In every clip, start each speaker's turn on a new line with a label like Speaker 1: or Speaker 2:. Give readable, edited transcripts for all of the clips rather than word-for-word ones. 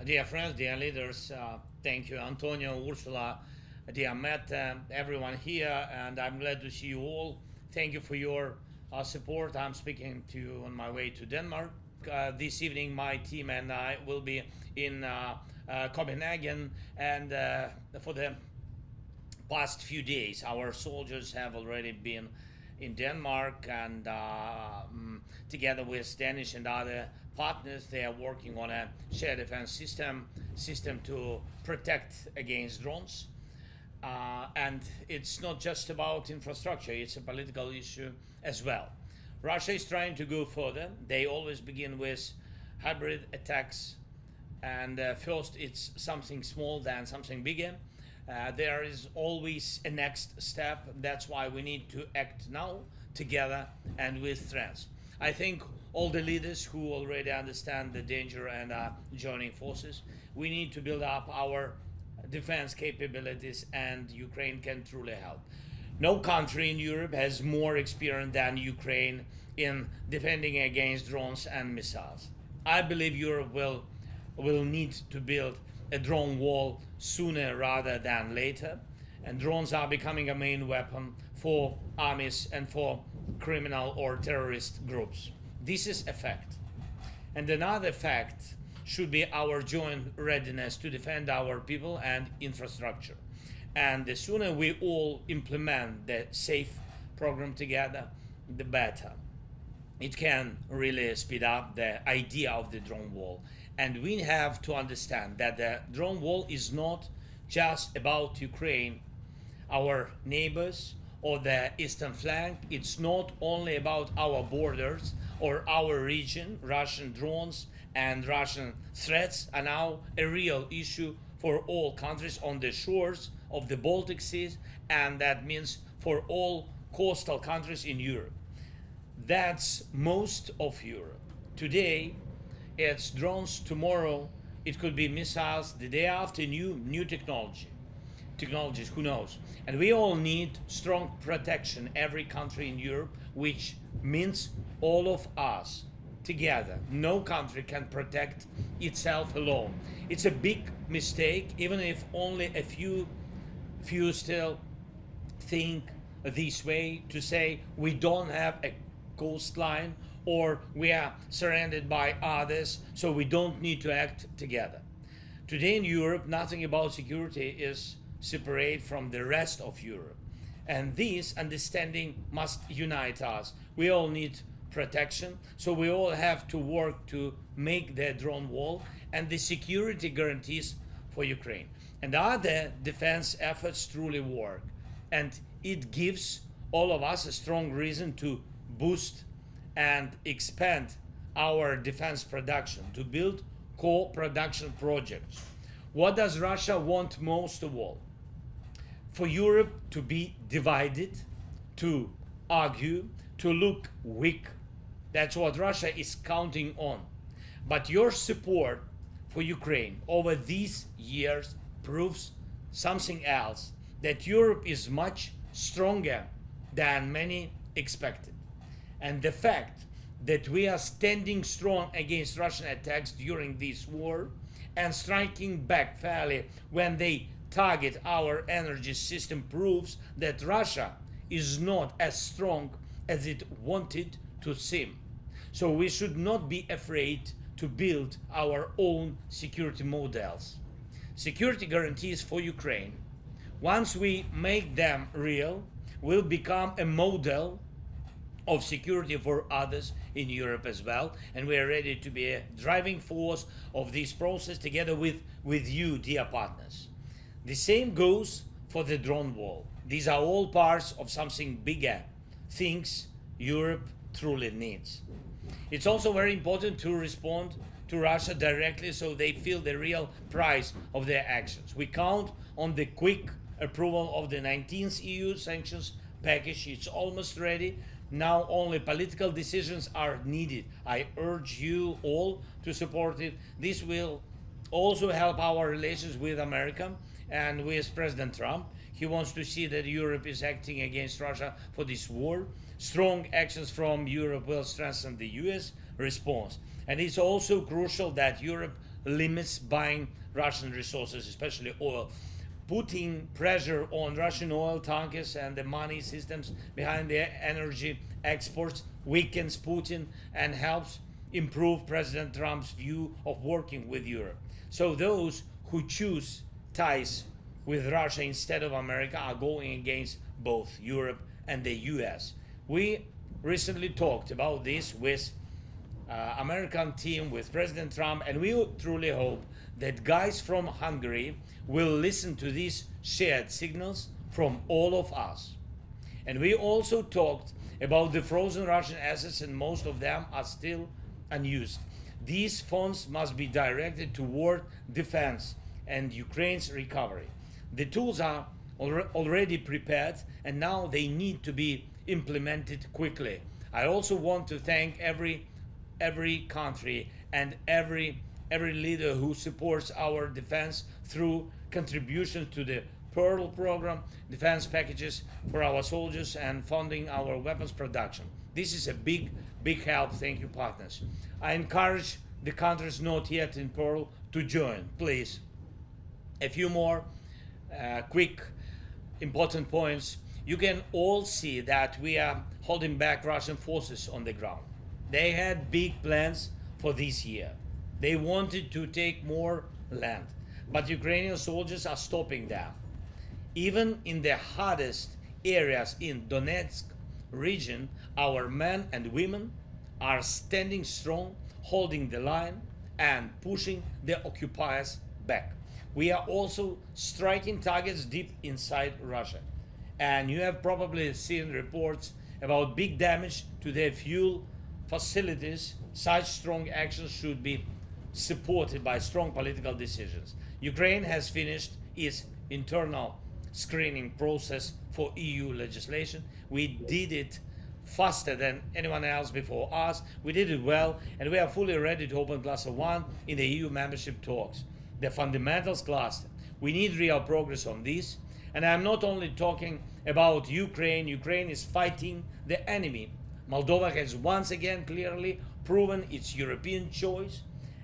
Speaker 1: Dear friends, dear leaders, thank you, Antonio, Ursula, dear Matt, everyone here, and I'm glad to see you all. Thank you for your support. I'm speaking to you on my way to Denmark. This evening, my team and I will be in Copenhagen, and for the past few days, our soldiers have already been in Denmark, and together with Danish and other partners, they are working on a shared defense system to protect against drones. And it's not just about infrastructure; it's a political issue as well. Russia is trying to go further. They always begin with hybrid attacks, and first it's something small, then something bigger. There is always a next step. That's why we need to act now together and with strength. I think all the leaders who already understand the danger and are joining forces, we need to build up our defense capabilities, and Ukraine can truly help. No country in Europe has more experience than Ukraine in defending against drones and missiles. I believe Europe will need to build a drone wall sooner rather than later, and drones are becoming a main weapon for armies and for criminal or terrorist groups. This is a fact. And another fact should be our joint readiness to defend our people and infrastructure. And the sooner we all implement the SAFE program together, the better. It can really speed up the idea of the drone wall. And we have to understand that the drone wall is not just about Ukraine, our neighbors, or the eastern flank. It's not only about our borders or our region. Russian drones and Russian threats are now a real issue for all countries on the shores of the Baltic Sea, and that means for all coastal countries in Europe. That's most of Europe. Today, it's drones. Tomorrow, it could be missiles. The day after, new technologies, who knows? And we all need strong protection, every country in Europe, which means all of us together. No country can protect itself alone. It's a big mistake, even if only a few still think this way, to say we don't have a coastline or we are surrounded by others, so we don't need to act together. Today in Europe, nothing about security is separate from the rest of Europe. And this understanding must unite us. We all need protection, so we all have to work to make the drone wall and the security guarantees for Ukraine. And other defense efforts truly work. And it gives all of us a strong reason to boost and expand our defense production, to build co-production projects. What does Russia want most of all? For Europe to be divided, to argue, to look weak. That's what Russia is counting on. But your support for Ukraine over these years proves something else, that Europe is much stronger than many expected. And the fact that we are standing strong against Russian attacks during this war and striking back fairly when they target our energy system proves that Russia is not as strong as it wanted to seem. So we should not be afraid to build our own security models. Security guarantees for Ukraine, once we make them real, will become a model of security for others in Europe as well, and we are ready to be a driving force of this process together with you, dear partners. The same goes for the drone wall. These are all parts of something bigger, things Europe truly needs. It's also very important to respond to Russia directly so they feel the real price of their actions. We count on the quick approval of the 19th EU sanctions package. It's almost ready. Now only political decisions are needed. I urge you all to support it. This will also help our relations with America and with President Trump. He wants to see that Europe is acting against Russia for this war. Strong actions from Europe will strengthen the US response. And it's also crucial that Europe limits buying Russian resources, especially oil, putting pressure on Russian oil tankers and the money systems behind their energy exports weakens Putin and helps improve President Trump's view of working with Europe. So those who choose ties with Russia instead of America are going against both Europe and the US. We recently talked about this with American team, with President Trump, and we truly hope that guys from Hungary will listen to these shared signals from all of us. And we also talked about the frozen Russian assets, and most of them are still unused. These funds must be directed toward defense and Ukraine's recovery. The tools are already prepared, and now they need to be implemented quickly. I also want to thank every country and every leader who supports our defense through contributions to the Pearl program, defense packages for our soldiers, and funding our weapons production. This is a big help. Thank you, partners. I encourage the countries not yet in Pearl to join, please. A few more quick important points. You can all see that we are holding back Russian forces on the ground. They had big plans for this year. They wanted to take more land, but Ukrainian soldiers are stopping them. Even in the hardest areas in Donetsk region, our men and women are standing strong, holding the line and pushing the occupiers back. We are also striking targets deep inside Russia. And you have probably seen reports about big damage to their fuel facilities. Such strong actions should be supported by strong political decisions. Ukraine has finished its internal screening process for EU legislation. We did it faster than anyone else before us. We did it well, and we are fully ready to open Cluster 1 in the EU membership talks. The fundamentals cluster. We need real progress on this. And I'm not only talking about Ukraine. Ukraine is fighting the enemy. Moldova has once again clearly proven its European choice.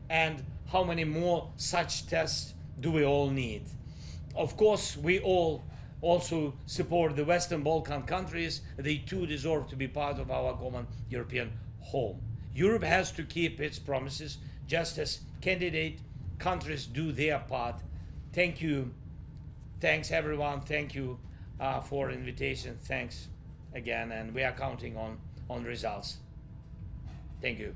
Speaker 1: And how many more such tests do we all need? Of course, we all also support the Western Balkan countries. They too deserve to be part of our common European home. Europe has to keep its promises, just as candidate countries do their part. Thank you. Thanks, everyone. Thank you for invitation. Thanks again, and we are counting on results. Thank you.